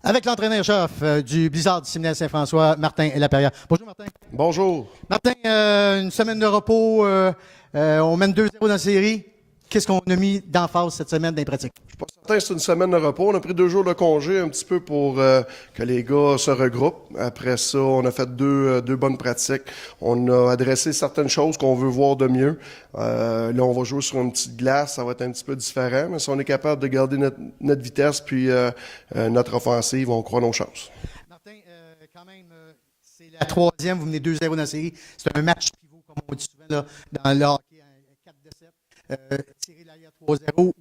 Avec l'entraîneur-chef du Blizzard du Séminaire Saint-François, Martin Laperrière. Bonjour, Martin. Bonjour. Martin, une semaine de repos. On mène 2-0 dans la série. Qu'est-ce qu'on a mis d'emphase cette semaine dans les pratiques? Je suis pas certain que c'est une semaine de repos. On a pris 2 jours de congé un petit peu pour que les gars se regroupent. Après ça, on a fait deux bonnes pratiques. On a adressé certaines choses qu'on veut voir de mieux. Là, on va jouer sur une petite glace. Ça va être un petit peu différent. Mais si on est capable de garder notre vitesse puis notre offensive, on croit nos chances. Martin, quand même, c'est la troisième. Vous menez 2-0 dans la série. C'est un match pivot, comme on dit souvent là, dans le hockey, 4-7. Tirer l'arrière 3-0 ou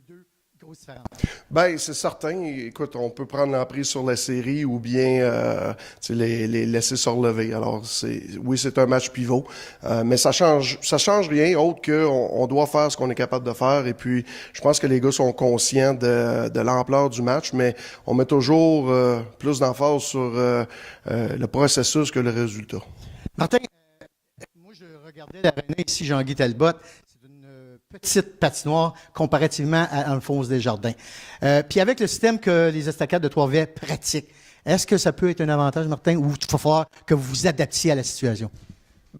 1-2, grosse différence. Ben, c'est certain. Écoute, on peut prendre l'emprise sur la série ou bien les laisser se relever. Alors, oui, c'est un match pivot, mais ça change rien autre que on doit faire ce qu'on est capable de faire. Et puis, je pense que les gars sont conscients de l'ampleur du match, mais on met toujours plus d'emphase sur le processus que le résultat. Martin, moi, je regardais l'aréna ici, Jean-Guy Talbot. C'est une petite patinoire comparativement à Alphonse Desjardins. Puis avec le système que les Estacades de Trois-Rivières pratiquent, est-ce que ça peut être un avantage, Martin, ou il va falloir que vous vous adaptiez à la situation?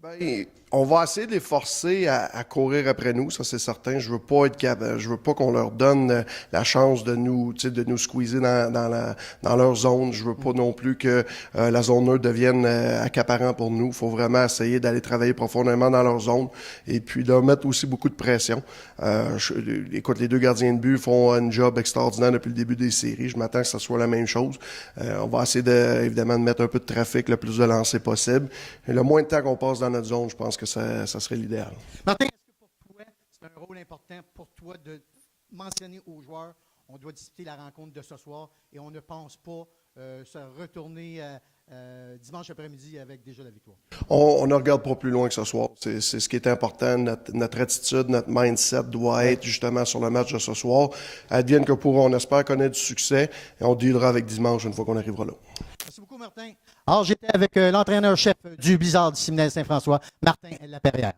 Ben, on va essayer de les forcer à courir après nous, ça c'est certain. Je veux pas être capable, je veux pas qu'on leur donne la chance de nous squeezer dans leur zone. Je veux pas non plus que la zone neutre devienne accaparant pour nous. Il faut vraiment essayer d'aller travailler profondément dans leur zone et puis de mettre aussi beaucoup de pression. Écoute, les deux gardiens de but font un job extraordinaire depuis le début des séries. Je m'attends que ça soit la même chose. On va essayer évidemment de mettre un peu de trafic, le plus de lancers possible. Et le moins de temps qu'on passe dans notre zone, je pense que ça serait l'idéal. Martin, est-ce que pour toi, c'est un rôle important pour toi de mentionner aux joueurs, on doit disputer la rencontre de ce soir et on ne pense pas se retourner dimanche après-midi avec déjà la victoire? On ne regarde pas plus loin que ce soir. C'est ce qui est important. Notre attitude, notre mindset doit être justement sur le match de ce soir. Advienne que pourra, on espère connaître du succès et on dealera avec dimanche une fois qu'on arrivera là. Merci beaucoup, Martin. Alors, j'étais avec l'entraîneur-chef du Blizzard du Séminaire Saint-François, Martin Laperrière.